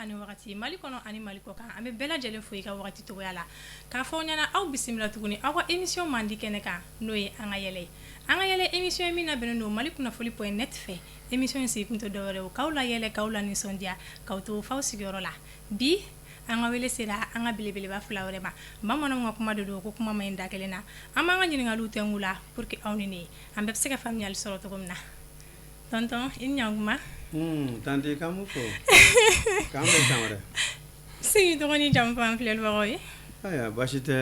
ni wagati Mali kono ani Mali ko kan ambe bela jelen fo ka wagati to yala ka fo nyana aw bisimila tuguni aw émission mandi kene kan no ye anga yele émission mi na benno Mali kuna foli.net fe émission si kunto dawre o kawla yele kawla ni sondia kawto faw sigoro la bi anga wele sera anga bilebele ba fulawre ma mama no ngakuma do ko kuma may ndakelena ama nga nyini ngalu tengula pour que awni ni ambe se ka familial soro to gomna tonton inyanguma tanti kamu ko kambe tamare si do ni jampan flel waroy aya bashite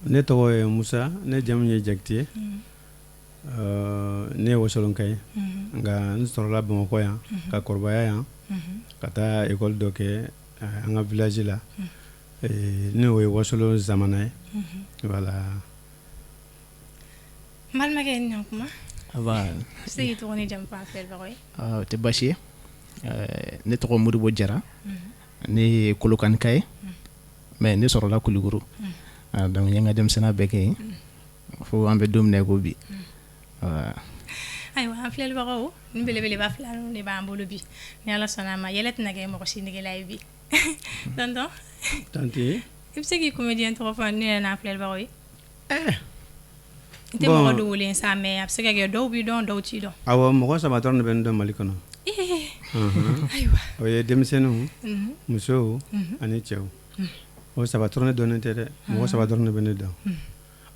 ne to Musa ne jamnye jakti ne wosolon kay nga nsoro la bon ko ya ka korbaya ya kata école doke anga village la ne wo wosolo zamana voilà mal magay nyanguma aba si to ni jampan flel waroy te bashi ne to Modibo Jara ne kolokan kay mais ne soro la Kuluguru donc yanga dem sena beke fo ambe dum ne go bi ay wa flel waro ni bele ba flalo ni ba mbolo bi ni ala sonama yelet nage mo ko sinige lay bi tonton tanti ibsegi comédien to fa ni na flel waro te mo do wulen sa me absega ge do bi don do ci do awo mo ko sama torne ben do Mali kono aywa oye demsenu muso ani chew o saba torne donete mo ko saba torne ben do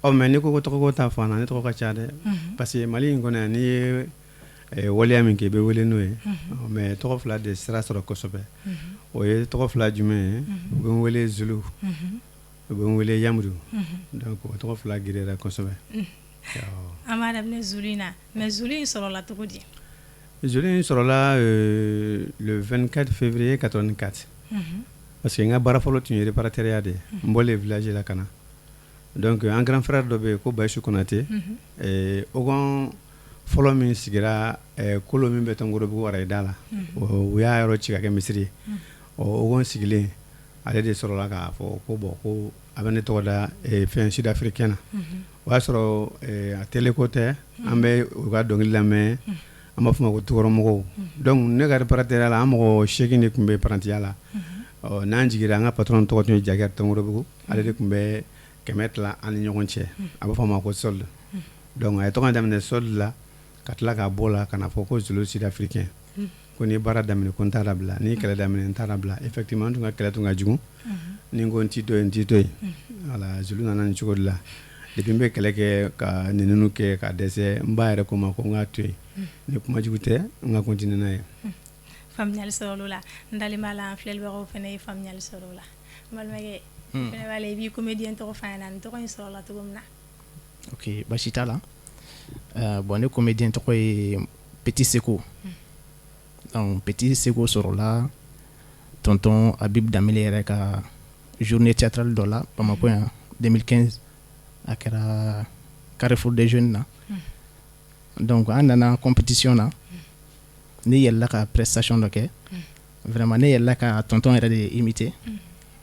o mais ni ko to ta fana ni to ka chaade parce que Mali ngona ni waliya min ke be wele noe mais to fla de sera soro ko sobe o ye to fla jume be wele zulu be wele yamru donc to fla girera ko sobe amara ne zulina mais zulin soro la to godi zulin soro la le 24 février 84 parce que nga bara folo tuni réparatoria de mbole village la kana donc un grand frère dobe ko Baïsou Konaté ogon folo min sigira kolo min betongoro bu wara dala o ya yoro chika ke misri ogon sigile ale de soro la ka fo ko bo ko abane to da fin sud africaine wa soro a télé côté ambe o ga dongil la me amba fuma ko toro mo donc ne ga réparatoria la amo cheki ni kumbe parantia la nanjigira nga patron to ko jagar tongoro bu ale de kumbe kemetla ani ñogonche aba fama ko solde donc ay to ngam solde la katla ka bola kana foko zulu sud africain ko ni bara damine ko tarabla ni kala damine tarabla effectivement to ngakela to ngajugu ni ngonti do ala zulu nanan chugola depuis mbe kala ke ka ninunu ke ka dese mbaare ko ma ko ngatwe ni kuma jugute nga continue na familial solo la ndali mala flel waro fene familial solo la malmage fene wala bi comédien to fanan to ko solo la to gomna ok bashita la bon le comédien to ko Petit Seko donc Petit Seko solo la tonton Habib Damele ka journée théâtrale dola Bamako 2015 akara Carrefour des jeunes na donc andana compétition na ni yella ka prestation doke vraiment ni yella ka tonton era de imiter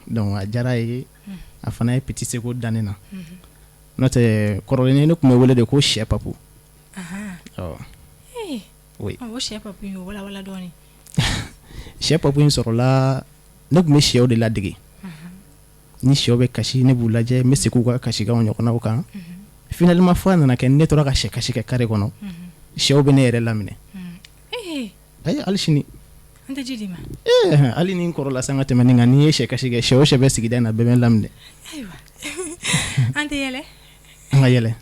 donc a jara yi a fana Petit Seko danena note korolene no kuma wole de ko chef papu oh oui o chef papu wala doni chef papu in soro la no me chef de la digi ni chef be kashi ne bulaje me Seko ka kashi ga onyo na oka finalement fa na ken ne to ka kashi ka kare kono chef be ne ere lamine ay alishini anta jidima ali ni korola sanga temani ngani yeshe kashige shoshe be sigida na beben lamde aywa anta yele nga yele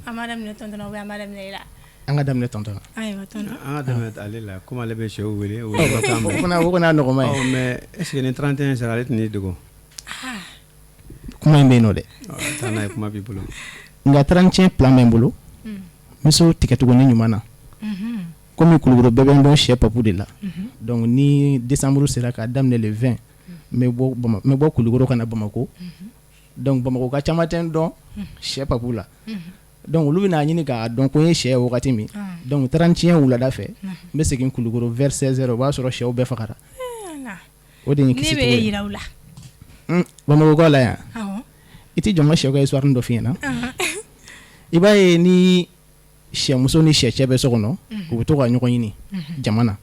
amadam ne tonton no amadam ne la anga dam ne tonton aywa tonton dam ne alila kuma lebe show wele o tambo kuna no mai oh mais est-ce que le 31 sera letni dego kuma mbe no de tana kuma bibulo nga 31 plan membulo miso tiketu goni nyumana comme Kuluguru bébé don chef papu de là donc ni décembre sera ka damne le 20 mais bo Kuluguru kana Bamako donc Bamako ka chamaten don chef papu là donc lu bina nyini ka donc ko chef wakati mi donc 31 wula da fe be segin Kuluguru vers 16h ba soro chef be fakara o de ni kisi ni be yirawla Bamako ko la ya iti jonga chef ka histoire ndo fina ibaye ni chez muso ni chez chebe sokono u to ga nyoko yini jamana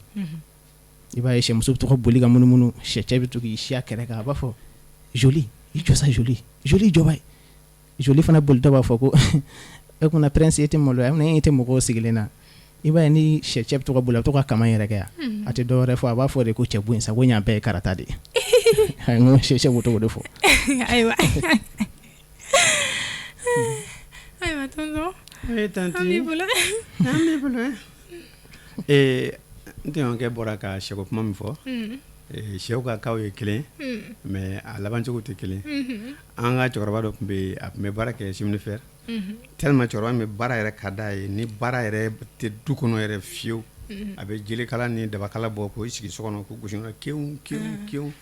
i b'a ye sɛmuso bɛ to ka boli ka munumunu sɛcɛ bɛ to k'i si a kɛrɛ kan a b'a fɔ joli i jɔ sa joli jɔ b'a ye joli fana bolitɔ b'a fɔ ko e kunna prince e tɛ maloya e tɛ mɔgɔw sigilen na i b'a ye ni sɛcɛ bɛ to ka boli a bɛ to ka kama yɛrɛ kɛ yan a tɛ dɔ wɛrɛ fɔ a b'a fɔ de ko cɛ bon sa ko ɲan bɛɛ ye karata de ye n ko sɛcɛ b'o tɔgɔ de fɔ ayiwa ayiwa tonton tanti an b'i bolo n tɛɲɔgɔnkɛ bɔra ka sɛko kuma min fɔ sɛw ka kaw ye kelen mais a labancogo tɛ kelen an ka cɛkɔrɔba dɔ tun bɛ yen a tun bɛ baara kɛ chemin de fer tellement cɛkɔrɔba min bɛ baara yɛrɛ ka d'a ye ni baara yɛrɛ tɛ du kɔnɔ yɛrɛ fiyewu a bɛ jelikala ni dabakala bɔ k'o sigi so kɔnɔ ko gosi kewu kewu kewu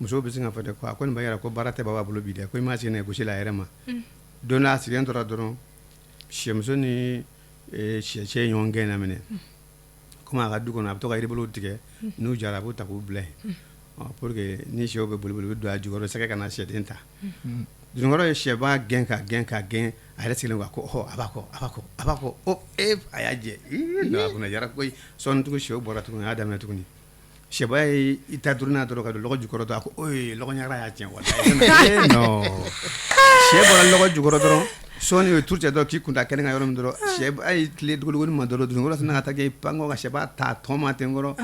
musow bɛ sin ka fɔ de ko a ko nin b'a yɛrɛ ko baara tɛ b'a bolo bi dɛ ko i m'a sigi n'a ye gosi la a yɛrɛ ma don dɔ a sigilen tora dɔrɔn sɛmuso ni sɛcɛ ye ɲɔgɔn gɛn daminɛ komi a ka du kɔnɔ a bɛ to ka yiribolow tigɛ n'u jara a b'u ta k'u bila yen pour que ni sɛw bɛ boli boli u bɛ don a jukɔrɔ sɛgɛ ka na sɛden ta dununkɔrɔ ye sɛba gɛn ka gɛn ka gɛn a yɛrɛ sigilen ko a b'a kɔ a y'a jɛ a kunna jara koyi sɔɔni tugun sɛw bɔra tuguni a y'a daminɛ tuguni sɛba ye i ta durunna dɔrɔn ka don lɔgɔ jukɔrɔ dɔrɔn a ko lɔgɔɲagra y'a tiɲɛ wala non sɛ bɔra lɔgɔ jukɔrɔ dɔrɔn sɔɔni o ye turu cɛ dɔrɔn k'i kun da kɛnɛ kan yɔrɔ min dɔrɔn sɛ ye tile dogologoni ma dɔrɔn dununkɔrɔ sinna ka taa kɛ pankɔ ka sɛba ta tɔn ma ten kɔrɔ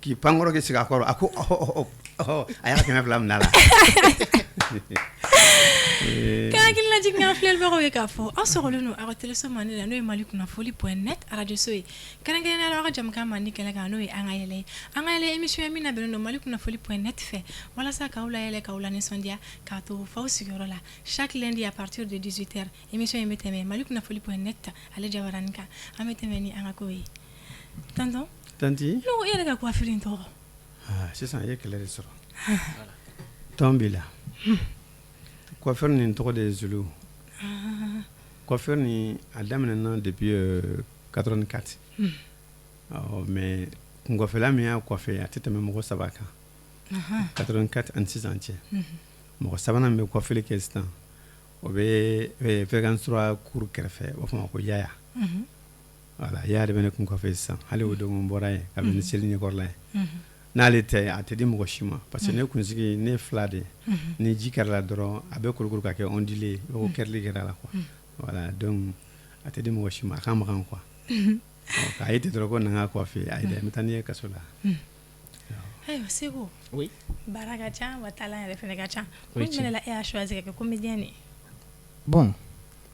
k'i pankɔrɔ k'i sigi a kɔrɔ a ko a y'a kɛmɛ fila minɛ a la ka hakilina jigin an filɛlibagaw ye k'a fɔ aw sɔgɔlen don aw ka téléso mandi la n'o ye mali kunnafoli.net radioso ye kɛrɛnkɛrɛnnenya la aw ka jamukan mandi kɛnɛ kan n'o ye an ka yɛlɛ émission ye min labɛnnen don mali kunnafoli.net fɛ walasa k'aw layɛlɛ k'aw lanisɔndiya k'a to faw sigiyɔrɔ la chaque lundi à partir de 18h émission in bɛ tɛmɛ mali kunnafoli.net ale jabaranin kan an bɛ tɛmɛ ni an ka kow ye tonton tanti n'o e yɛrɛ ka coiffure in tɔgɔ sisan i ye kɛlɛ de sɔrɔ tɔn b'i la coiffeur nin tɔgɔ de ye Zulu coiffeur nin a daminɛna depuis 84 mais kungɔfɛla min y'a coiffé a tɛ tɛmɛ mɔgɔ 3 kan 84 ani sisan cɛ mɔgɔ sabanan min bɛ coiffure kɛ sisan o bɛ fréquence 3 cour kɛrɛfɛ u b'a fɔ ma ko Yaya voilà Yaya de bɛ ne kun coiffé sisan hali o don n bɔra yen kabini seli ɲɛkɔrɔla ye n'ale tɛ a tɛ di mɔgɔ si ma parce que ne kunsigi ne ye 2 de ye ni ji kɛra la dɔrɔn a bɛ kurukuru ka kɛ ondulé i b'a fɔ ko kɛrili kɛra la quoi voilà donc a tɛ di mɔgɔ si ma a ka magan quoi k'a ye ten dɔrɔn ko na n ka coiffé ayi dɛ n bɛ taa n'i ye kaso la ayiwa Seko oui baara ka ca wa talent yɛrɛ fɛnɛ ka ca kun jumɛn la e y'a choisi ka kɛ comédien de bon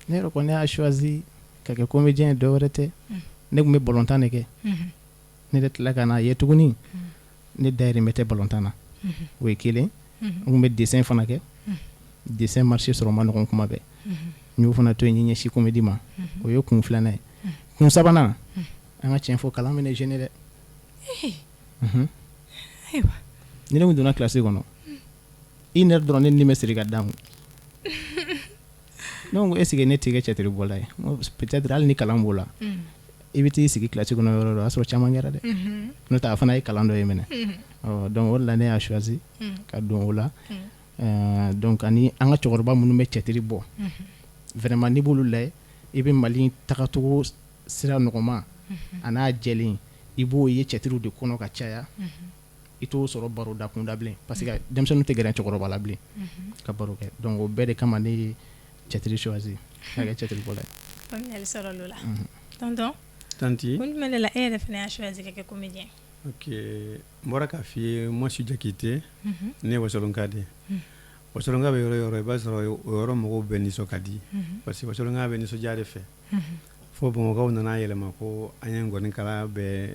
ne yɛrɛ kɔni y'a choisi ka kɛ comédien ye dɔwɛrɛ tɛ ne tun bɛ balontan de kɛ ne de tila ka na ye tuguni ne dayirimɛ tɛ balontan na o ye kelen n tun bɛ dessin fana kɛ dessin marché sɔrɔ ma nɔgɔn kuma bɛɛ n y'o fana to yen n ɲɛsin comédie ma o ye kun filanan ye kun sabanan an ka tiɲɛ fɔ kalan bɛ ne gêner dɛ ayiwa ni ne tun donna classe kɔnɔ une heure dɔrɔn ne ni bɛ siri ka d'a kun ne ko est ce que ne tɛ kɛ cɛtiri bɔla ye peut-être hali ni kalan b'o la i bɛ t'i sigi classe kɔnɔ yɔrɔ dɔ o y'a sɔrɔ caman kɛra dɛ n'o tɛ a fana ye kalan dɔ ye minɛ donc o de la ne y'a choisi ka don o la donc ani an ka cɛkɔrɔba minnu bɛ cɛtiri bɔ vraiment n'i b'olu lajɛ i bɛ Mali tagacogo sira nɔgɔman a n'a jɛlen i b'o ye cɛtiriw de kɔnɔ ka caya i t'o sɔrɔ baro da kunda bilen parce que denmisɛnninw tɛ gɛrɛ cɛkɔrɔba la bilen ka baro kɛ donc o bɛɛ de kama ne ye cɛtiri choisi ka kɛ cɛtiri bɔla ye faamuyali sɔrɔ l'o la tonton tanti kun jumɛn de la e yɛrɛ fɛnɛ y'a choisi ka kɛ comédien ok n bɔra k'a f'i ye moi je suis Diakité ne ye Wasolonka de ye Wasolonka bɛ yɔrɔ yɔrɔ i b'a sɔrɔ o yɔrɔ mɔgɔw bɛɛ nisɔn ka di parce que Wasolonka bɛ nisɔndiya de fɛ fo Bamakɔkaw nana yɛlɛma ko an ye ngɔnikala bɛɛ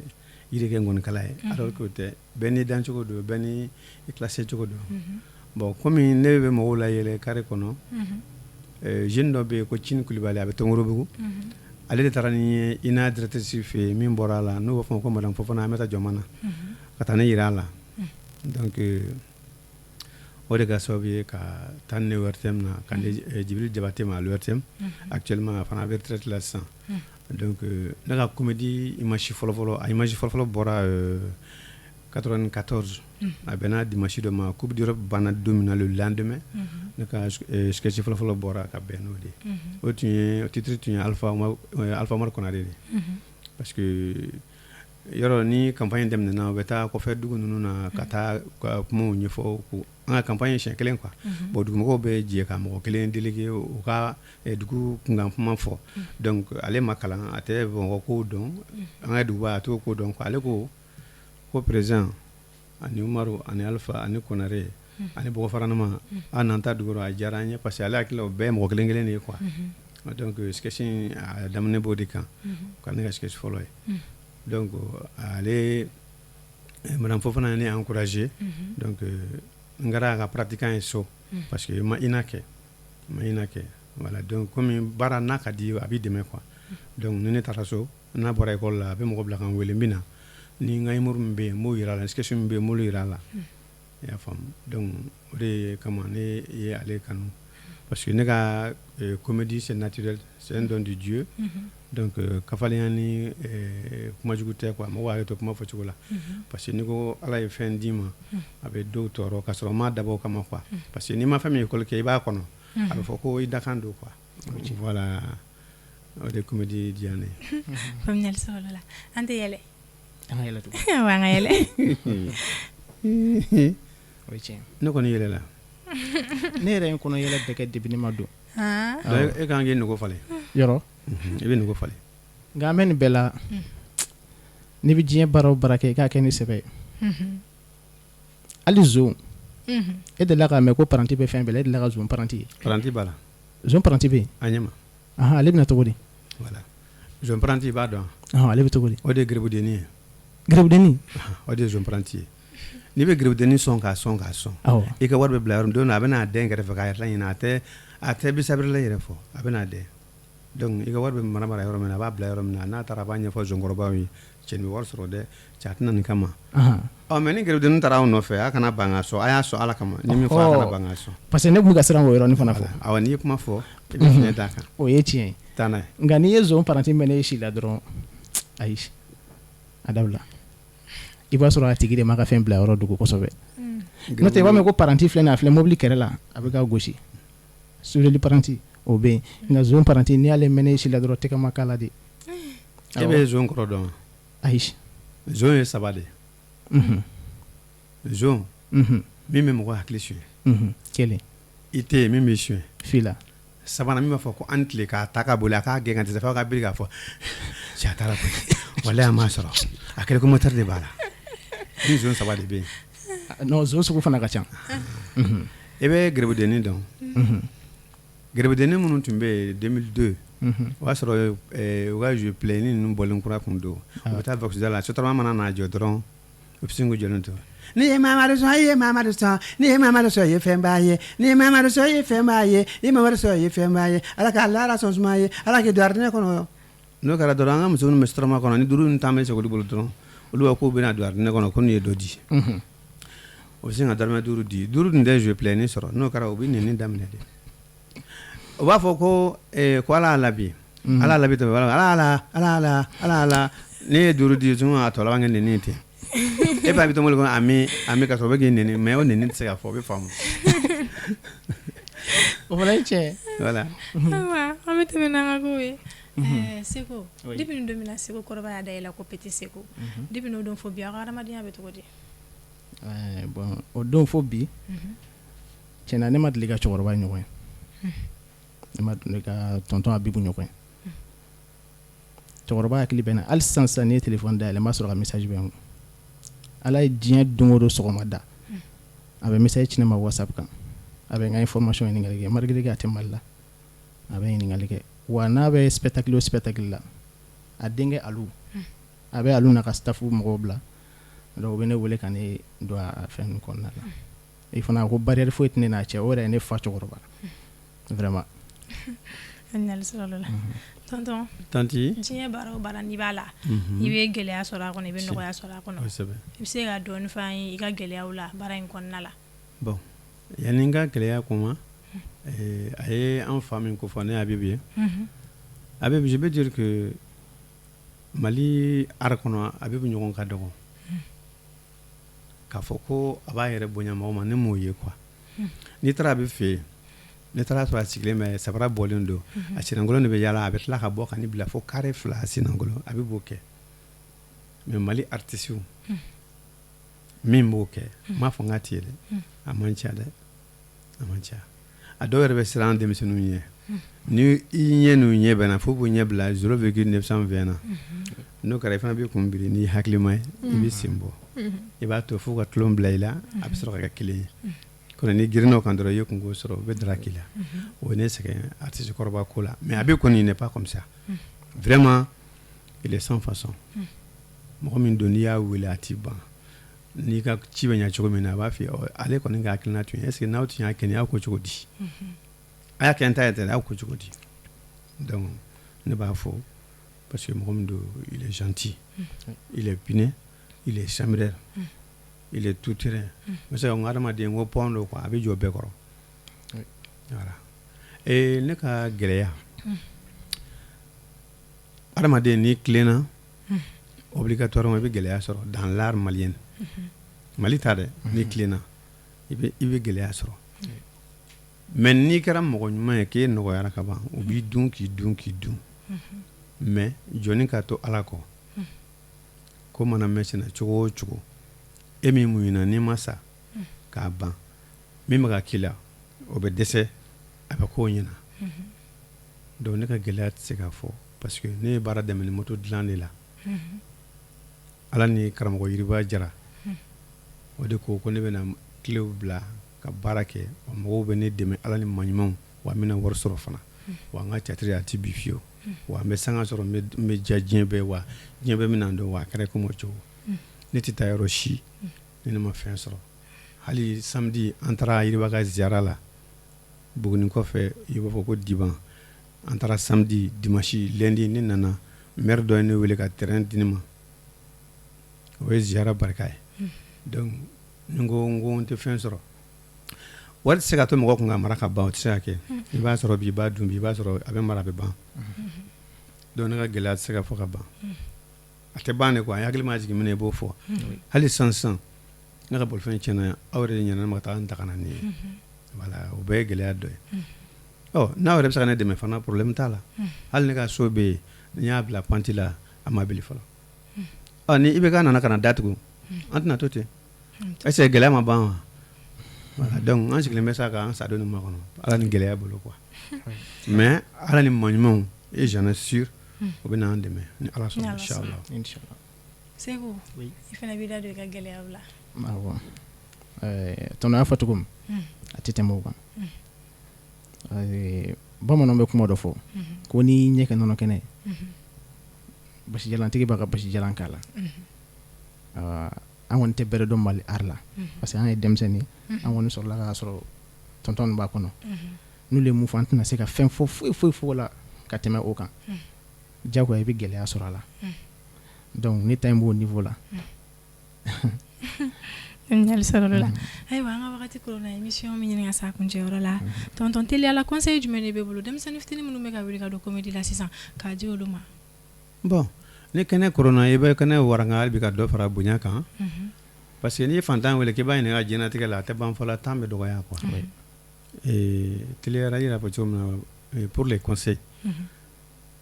yiri kɛ ngɔnikala ye alors que o tɛ bɛɛ n'i dancogo don bɛɛ n'i classé cogo don bon komi ne bɛ mɔgɔw la yɛlɛ carré kɔnɔ jeune dɔ bɛ yen ko Cini Kulibali a bɛ Tɔnbɔrɔbugu ale de taara ni ye INA directrice fɛ yen min bɔra a la n'o b'a fɔ ko madame Fofana Aminata Jɔnmana ka taa ne yira a la donc o de ka sababu ye ka taa ni ne ORTM na ka di Djibril Diabaté ma à l'ORTM actuellement a fana bɛ retraite la sisan donc ne ka comédie image fɔlɔfɔlɔ a image fɔlɔfɔlɔ bɔra 94 a bɛnna dimanche dɔ ma coupe d'Europe banna don min na le lendemain ne ka sketch fɔlɔfɔlɔ bɔra ka bɛn n'o de o titre tun ye Alpha Omar Konare de parce que yɔrɔ ni campagne daminɛna u bɛ taa kɔfɛ dugu ninnu na ka taa ka kumaw ɲɛfɔ ko an ka campagne siɲɛ kelen quoi bon dugumɔgɔw bɛ jɛ ka mɔgɔ kelen délégué u ka dugu kunkan kuma fɔ donc ale ma kalan a tɛ Bamakɔ ko dɔn an ka duguba a t'o ko dɔn quoi ale ko président ani Umaru ani Alpha ani Konare ani Bɔgɔfaranama an n'an ta dugu a diyara an ye parce que ale hakili la o bɛɛ ye mɔgɔ kelen kelen de ye quoi donc sketch a daminɛ b'o de kan ka ne ka sketch fɔlɔ ye donc ale madame Fofana ne encouragé donc n kɛra a ka pratiquant ye so parce que ma ina kɛ voilà donc comme baara n'a ka di a b'i dɛmɛ quoi donc ni ne taara so n'a bɔra école la a bɛ mɔgɔ bila ka n wele n bɛ na ni n ka humour min bɛ yen n b'o yira a la sketch min bɛ yen n b'olu yira a la i y'a faamu donc o de kama ne ye ale kanu parce que ne ka comédie c'est naturel c'est un don de Dieu donc kafalenya ni kuma jugu tɛ quoi mɔgɔ hakili to kuma fɔcogo la parce que ni ko ala ye fɛn d'i ma a bɛ dɔw tɔɔrɔ k'a sɔrɔ n m'a dabɔ o kama quoi parce que n'i ma fɛn min école kɛ i b'a kɔnɔ a bɛ fɔ ko i dakan don quoi voilà o de comédie diya ne ye faamuyali sɔrɔ la an tɛ yɛlɛ an ka yɛlɛ tugun wa an ka yɛlɛ o ye tiɲɛ ne kɔni yɛlɛla ne yɛrɛ ye n kɔnɔ yɛlɛ bɛɛ kɛ depuis ne ma don e kan k'i nogo falen yɔrɔ i bɛ nogo falen nka an bɛ nin bɛɛ la n'i bɛ diɲɛ baara o baara kɛ i k'a kɛ ni sɛbɛ ye hali zon e delila k'a mɛn ko paranti bɛ fɛn bɛɛ la e delila ka zon paranti ye paranti b'a la zon paranti bɛ yen a ɲɛma ale bɛna cogo di voilà zon paranti i b'a dɔn ale bɛ cogo di o de ye gerebudenni ye gerebudenni o de ye zon paranti ye n'i bɛ gerebudenni sɔn k'a sɔn i ka wari bɛ bila yɔrɔ min don na a bɛ n'a den kɛrɛfɛ k'a yɛrɛ ɲini a tɛ bisabirila yɛrɛ fɔ a bɛ n'a den donc i ka wari bɛ mara yɔrɔ min na a b'a bila yɔrɔ min na n'a taara a b'a ɲɛfɔ zonkɔrɔbaw ye cɛ nin bɛ wari sɔrɔ dɛ cɛ a tɛna nin kama mais ni gerebudenni taara aw nɔfɛ a kana ban k'a sɔn a y'a sɔn ala kama ni min fɔ a kana ban k'a sɔn parce que ne tun bɛ ka siran o yɔrɔnin fana fɔ awɔ n'i ye kuma fɔ i bɛ fiɲɛ d'a kan o ye tiɲɛ ye taa n'a ye nka n'i ye zon paranti mɛn ne si la dɔrɔn ayi a dabila i b'a sɔrɔ a tigi de ma ka fɛn bila yɔrɔ dogo kosɛbɛ n'o tɛ i b'a mɛn ko paranti filɛ nin a filɛ mobili kɛrɛ la a bɛ ka gosi soudeli paranti o bɛ yen nka zon paranti n'i y'ale mɛn ne si la dɔrɔn tɛgɛ ma k'a la de e bɛ zon kɔrɔ dɔn wa ayi zon ye saba de zon min bɛ mɔgɔ hakili suɲɛ kelen i tɛ yen min b'i suɲɛ fila sabanan min b'a fɔ ko an tile k'a ta ka boli a k'a gɛn ka dɛsɛ fo ka biri k'a fɔ cɛ a taara koyi walahi a m'a sɔrɔ a kɛra ko moteur de b'a la ni zon saba de bɛ yen non zon sugu fana ka ca e bɛ gerebudenni dɔn gerebudenni minnu tun bɛ yen 2002 o y'a sɔrɔ u ka jeu play ninnu bɔlen kura kun don u bɛ taa voxda la sotarama mana n'a jɔ dɔrɔn u bɛ sin k'u jɔlen to ni ye Mamadu sɔn i ye Mamadu sɔn ni ye Mamadu sɔn i ye fɛn b'a ye ni ye Mamadu sɔn i ye fɛn b'a ye i ye Mamadu sɔn i ye fɛn b'a ye ala k'a lara sɔn suma ye ala k'i don aridinɛ kɔnɔ n'o kɛra dɔrɔn an ka muso ninnu bɛ sotarama kɔnɔ ni duuru ninnu taama segu olu bolo dɔrɔn olu b'a k'u bɛna don aridinɛ kɔnɔ ko nin ye dɔ di o bɛ sin ka dɔrɔmɛ duuru di duuru dun tɛ jeu play ni sɔrɔ n'o kɛra o bɛ nɛni daminɛ de o b'a fɔ ko ala y'a labi ala y'a labi tɛ ala ne ye duuru di sun a tɔ laban kɛ nɛni ten e b'a bɛ to mɔbili kɔnɔ ami ka sɔrɔ o bɛ k'i nɛni mais o nɛni tɛ se ka fɔ o bɛ faamu o fana ye tiɲɛ voilà ayiwa an bɛ tɛmɛ n'an ka kow ye Seko depuis nin don min na Seko kɔrɔba y'a dayɛlɛ ko Petit Seko depuis n'o don fo bi aw ka hadamadenya bɛ cogo di bon o don fo bi tiɲɛ na ne ma deli ka cɛkɔrɔba ɲɔgɔn ye ne ma deli ka tonton Abibu ɲɔgɔn ye cɛkɔrɔba hakili bɛ na hali sisan n'i ye téléphone dayɛlɛ n b'a sɔrɔ ka message bɛ n kun ala ye diɲɛ don o don sɔgɔmada a bɛ message ci ne ma WhatsApp kan a bɛ n ka information ɲininkali kɛ malgré que a tɛ Mali la a bɛ ɲininkali kɛ wa n'a bɛ spectacle o spectacle la a denkɛ Alu a bɛ Alu n'a ka staff mɔgɔw bila donc u bɛ ne wele ka ne don a fɛn ninnu kɔnɔna la i fana ko barrière foyi tɛ ne n'a cɛ o yɛrɛ ye ne fa cɛkɔrɔba vraiment faamuyali sɔrɔ la tonton tanti diɲɛ baara o baara n'i b'a la i bɛ gɛlɛya sɔrɔ a kɔnɔ i bɛ nɔgɔya sɔrɔ a kɔnɔ i bɛ se ka dɔɔni fɔ an ye i ka gɛlɛyaw la baara in kɔnɔna la bon yanni n ka gɛlɛya kuma a ye an fa min ko fɔ ne Abibu ye Abibu je peux dire que Mali art kɔnɔ Abibu ɲɔgɔn ka dɔgɔ k'a fɔ ko a b'a yɛrɛ bonya mɔgɔ ma ne m'o ye quoi n'i taara Abibu fɛ yen ne taara sɔrɔ a sigilen bɛ sabara bɔlen don a sinankolon de bɛ yaala a bɛ tila ka bɔ ka ni bila fo carré 2 a sinankolon Abibu b'o kɛ mais Mali artiste min b'o kɛ m'a fɔ n k'a tɛ ye dɛ a man ca dɛ a man ca a dɔw yɛrɛ bɛ siran denmisɛnninw ɲɛ ni i ɲɛ n'u ɲɛ bɛnna fo k'u ɲɛ bila 0,920 na n'o kɛra i fana b'i kun biri n'i hakilima ye i b'i sen bɔ i b'a to fo ka tulon bila i la a bɛ sɔrɔ ka kɛ kelen ye kɔni ni girinna o kan dɔrɔn i ye kungo sɔrɔ u bɛ dara k'i la o ye ne sɛgɛn artiste kɔrɔba ko la mais a bɛ kɔni il n'est pas comme ça vraiment il est sans façon mɔgɔ min don n'i y'a wele a t'i ban n'i ka ci bɛ ɲɛ cogo min na a b'a f'i ye ale kɔni ka hakilina tun ye est ce que n'aw tun y'a kɛ ni aw ko cogo di a y'a kɛ n ta ye tɛ aw ko cogo di donc ne b'a fɔ parce que mɔgɔ min don il est gentil il est piné il est chambreur il est tout terrain parce que n ka adamaden ko pɔn don quoi a bɛ jɔ bɛɛ kɔrɔ voilà ne ka gɛlɛya adamaden n'i tilenna obligatoirement i bɛ gɛlɛya sɔrɔ dans l'art malien Mali ta dɛ n'i tilenna i bɛ gɛlɛya sɔrɔ mais n'i kɛra mɔgɔ ɲuman ye k'e nɔgɔyara ka ban u b'i dun k'i dun k'i dun mais jɔnni ka to Ala kɔ ko mana mɛn senna cogo o cogo e min muɲuna n'i ma sa k'a ban min bɛ ka k'i la o bɛ dɛsɛ a bɛ k'o ɲɛna donc ne ka gɛlɛya tɛ se k'a fɔ parce que ne ye baara daminɛ moto dilan de la Ala ni karamɔgɔ Yiriba Jara o de ko ne bɛna kilew bila ka baara kɛ wa mɔgɔw bɛ ne dɛmɛ Ala ni maɲumanw wa n bɛna wari sɔrɔ fana wa n ka catiri a tɛ bi fiyewu wa n bɛ sanga sɔrɔ n bɛ ja diɲɛ bɛɛ wa diɲɛ bɛɛ bɛna n dɔn wa a kɛra comme o cogo ne tɛ taa yɔrɔ si ni ne ma fɛn sɔrɔ hali samedi an taara Yiriba ka ziyara la Buguni kɔfɛ i b'a fɔ ko diban an taara samedi dimanche lundi ne nana maire dɔ ye ne wele ka terrain di ne ma o ye ziyara barika ye donc ni ko n tɛ fɛn sɔrɔ wari tɛ se ka to mɔgɔ kun ka mara ka ban o tɛ se ka kɛ i b'a sɔrɔ bi i b'a dun bi i b'a sɔrɔ a bɛ mara a bɛ ban donc ne ka gɛlɛya tɛ se ka fɔ ka ban a tɛ ban de quoi a hakili ma jigin minɛ i b'o fɔ hali sisan ne ka bolifɛn tiɲɛna aw yɛrɛ de ɲɛna ne ma ka taa n ta ka na ni ye voilà o bɛɛ ye gɛlɛya dɔ ye n'aw yɛrɛ bɛ se ka ne dɛmɛ fana problème t'a la hali ne ka so bɛ yen ni y'a bila panti la a ma bili fɔlɔ ni i bɛ k'a nana ka na datugu an tɛna to ten est ce que gɛlɛya ma ban wa voilà donc an sigilen bɛ sa k'an sadon nin ma kɔnɔ Ala ni gɛlɛya bolo quoi mais Ala ni maɲumanw et j'en ai sûr o bɛ n'an dɛmɛ ni Ala sɔnna inchallah Seku i fana b'i da don i ka gɛlɛyaw la awɔ tɔnɔ y'a fɔ cogo min a tɛ tɛmɛ o kan bamananw bɛ kuma dɔ fɔ ko n'i ɲɛ kɛ nɔnɔ kɛnɛ ye basijalantigi b'a ka basijalan k'a la an kɔni tɛ bɛrɛ dɔn Mali art la parce que an ye denmisɛnnin an kɔni sɔrɔla k'a sɔrɔ tɔntɔn b'a kɔnɔ n'olu ye mun fɔ an tɛna se ka fɛn fɔ foyi fɔ la ka tɛmɛ o kan diyagoya i bɛ gɛlɛya sɔrɔ a la donc ne ta in b'o niveau la ɲali sɔrɔ la ayiwa an ka wagati korona émission min ɲini ka sa kuncɛyɔrɔ la tonton Teliya la conseil jumɛn de bɛ bolo denmisɛnnin fitinin minnu bɛ ka wuli ka don comédie la sisan k'a di olu ma bon ni kɛnɛ korona i bɛ kɛnɛ waranga hali bi ka dɔ fara bonya kan parce que n'i ye fantan wele k'i b'a ɲininka diɲɛlatigɛ la a tɛ ban fɔla temps bɛ dɔgɔya quoi Teliya i yɛrɛ fɔ cogo min na pour les conseils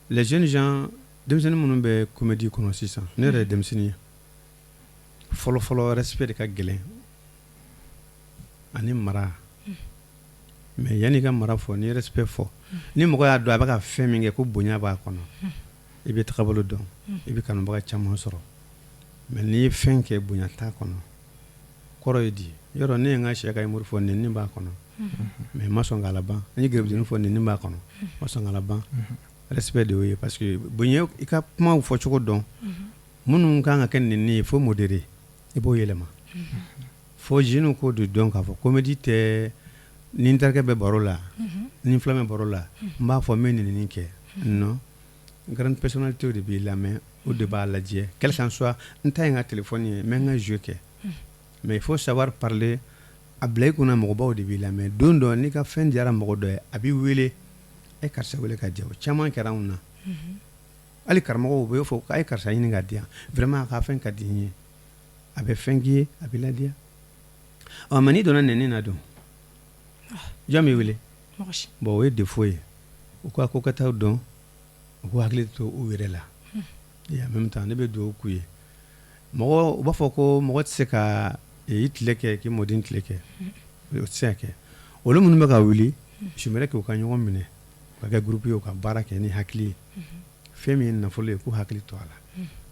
les jeunes gens denmisɛnnin minnu bɛ comédie kɔnɔ sisan ne yɛrɛ ye denmisɛnnin ye fɔlɔ respect de ka gɛlɛn ani mara mais yanni ka mara fɔ ni respect fɔ ni mɔgɔ y'a dɔn a bɛ ka fɛn min kɛ ko bonya b'a kɔnɔ i bɛ tagabolo dɔn i bɛ kanubaga caman sɔrɔ mais n'i ye fɛn kɛ bonya t'a kɔnɔ kɔrɔ ye di yɔrɔ ne ye n ka sɛ ka imuru fɔ nin b'a kɔnɔ mais n ma sɔn k'a laban n ye gɛrɛbutini fɔ nin b'a kɔnɔ n ma sɔn k'a laban respect de y'o ye parce que bonya i ka kumaw fɔcogo dɔn minnu kan ka kɛ nin ye fo modéré i b'o yɛlɛma fo jeunes k'o de dɔn k'a fɔ comédie tɛ ni n terikɛ bɛ baro la ni n filan bɛ baro la n b'a fɔ n bɛ nin kɛ non grande personnalité de b'i lamɛn o de b'a lajɛ quel qu'en soit n ta ye n ka téléphone ye n bɛ n ka jeu kɛ mais il faut savoir parler a bila i kunna mɔgɔbaw de b'i lamɛn don dɔ n'i ka fɛn diyara mɔgɔ dɔ ye a b'i wele e karisa wele ka diya o caman kɛra anw na hali karamɔgɔw bɛ fɔ k'a ye karisa ɲini ka diya vraiment a ka fɛn ka di n ye a bɛ fɛn k'i ye a bɛ ladiya mais n'i donna nɛni na dun jɔn b'i wele bon o ye défaut ye u ka ko kɛtaw dɔn u k'u hakili to u yɛrɛ la et en même temps ne bɛ dugawu k'u ye mɔgɔ u b'a fɔ ko mɔgɔ tɛ se ka i tile kɛ k'i mɔden tile kɛ o tɛ se ka kɛ olu minnu bɛ ka wuli j'aimerais que u ka ɲɔgɔn minɛ u ka kɛ groupe ye u ka baara kɛ ni hakili ye fɛn min ye nafolo ye k'u hakili to a la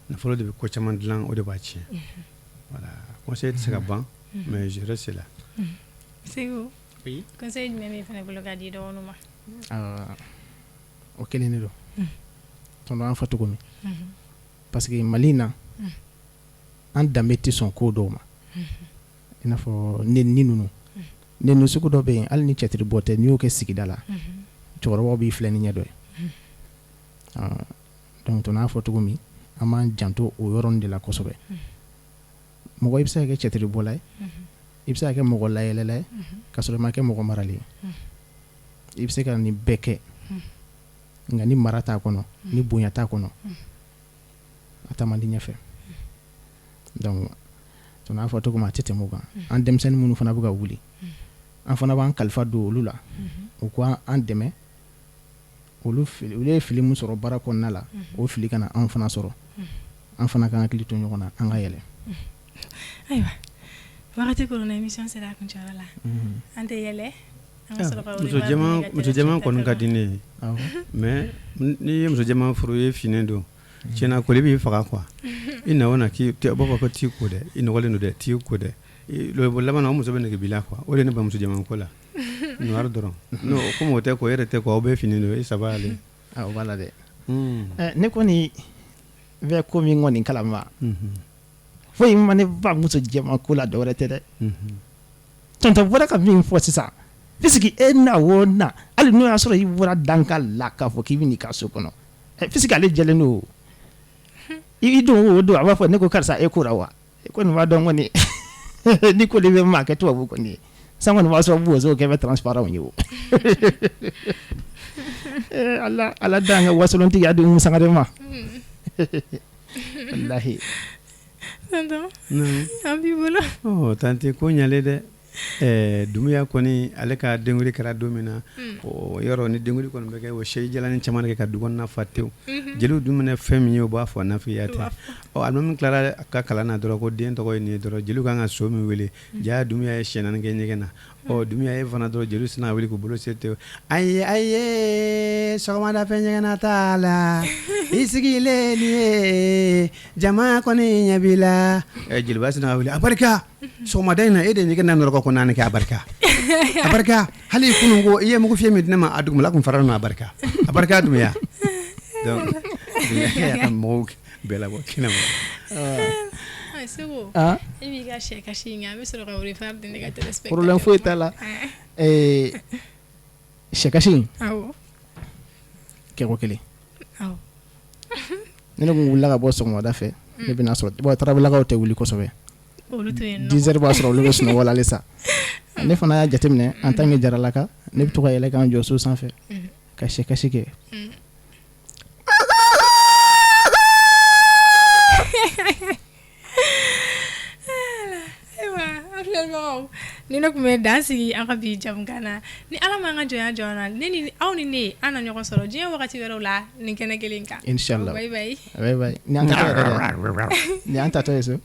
nafolo de bɛ ko caman dilan o de b'a tiɲɛ voilà conseil tɛ se ka ban mais je reste là. Segu conseil jumɛn bɛ fana bolo k'a di dɔgɔninw ma. o kelen de don tonton an fɔ cogo min parce que Mali in na an danbe tɛ sɔn ko dɔw ma i n'a fɔ nenni ninnu nenni sugu dɔ bɛ yen hali ni cɛtiri bɔ tɛ n'i y'o kɛ sigida la cɛkɔrɔbaw b'i filɛ ni ɲɛ dɔ ye donc tonton an fɔ cogo min an b'an janto o yɔrɔnin de la kosɛbɛ mɔgɔ i bɛ se ka kɛ cɛtiri bɔla ye i bɛ se ka kɛ mɔgɔ layɛlɛla ye ka sɔrɔ i ma kɛ mɔgɔ marali ye i bɛ se ka nin bɛɛ kɛ nka ni mara t'a kɔnɔ ni bonya t'a kɔnɔ a taa man di ɲɛfɛ donc tonton an fɔ cogo min a tɛ tɛmɛ o kan an denmisɛnnin minnu fana bɛ ka wuli an fana b'an kalifa don olu la u ko an dɛmɛ olu ye fili min sɔrɔ baara kɔnɔna la o fili kana an fana sɔrɔ an fana ka hakili to ɲɔgɔn na an ka yɛlɛ ayiwa wagati korona émission sera a kuncɛyɔrɔ la an tɛ yɛlɛ an ka sɔrɔ ka muso jɛman kɔni ka di ne ye mais n'i ye muso jɛman furu i ye fini don tiɲɛna koli b'i faga quoi i na o na k'i b'a fɔ ko t'i ko dɛ i nɔgɔlen don dɛ t'i ko dɛ laban na o muso bɛ nege b'i la quoi o de ye ne ba muso jɛman ko la noir dɔrɔn no comme o tɛ ko e yɛrɛ tɛ ko aw bɛ fini don e ça va aller o b'a la dɛ ne kɔni bɛ ko min kɔni kalama foyi ma ne ba muso jɛman ko la dɔwɛrɛ tɛ dɛ tonton bɔra ka min fɔ sisan puisque e na o na hali n'o y'a sɔrɔ i bɔra danka la k'a fɔ k'i bɛ n'i ka so kɔnɔ puisque ale jɛlen don i don o don a b'a fɔ ne ko karisa e kora wa e kɔni b'a dɔn kɔni ni ko de bɛ maa kɛ tubabu kɔni ye san kɔni b'a sɔrɔ bozo kɛ bɛ transparent ye o ala dan ka wasolontigi a di Umu Sangare ma wallahi tonton an b'i bolo tante ko ɲalen dɛ Dumuya kɔni ale ka denguli kɛra don min na o yɔrɔ ni denguli kɔni bɛ kɛ o seyi jalani caman kɛ ka du kɔnɔna fa tewu jeliw dun minɛ fɛn min ye o b'a fɔ nafiya tɛ alimami tilara ka kalan na dɔrɔn ko den tɔgɔ ye nin ye dɔrɔn jeliw kan ka so min wele jaa Dumuya ye siɲɛ 4 kɛ ɲɛgɛn na Dumuya ye fana dɔrɔn jeliw sina wuli k'u bolo se tewu ayi sɔgɔmada fɛn ɲɛgɛnna t'a la i sigilen nin ye jama kɔni ɲɛ b'i la jeliba sina wuli a barika sɔgɔmada in na e de ɲɛgɛn na nɔrɔkɔ ko naani kɛ a barika hali kunun ko i ye mugu fiyɛ min di ne ma a dugumala kun fara a barika Dumuya donc Dumuya ka mɔgɔw bɛɛ labɔ kɛnɛ ma Segu i b'i ka sɛ kasi nka an bɛ sɔrɔ ka refaire di ne ka téléspectateur problème foyi t'a la sɛ kasi in kɛko kelen ni ne kun wulila ka bɔ sɔgɔmada fɛ ne bɛna sɔrɔ tarawelelakaw tɛ wuli kosɛbɛ 10 heures b'a sɔrɔ olu bɛ sunɔgɔ la halisa ne fana y'a jateminɛ en tant que jaralaka ne bɛ to ka yɛlɛ k'an jɔ so sanfɛ ka sɛ kasi kɛ ni ne tun bɛ dan sigi an ka bi jamukan na ni ala m'an ka jɔnya jɔ na ne ni aw ni ne an na ɲɔgɔn sɔrɔ diɲɛ wagati wɛrɛw la nin kɛnɛ kelen kan inchallah bye bye ni an tatɔ ye so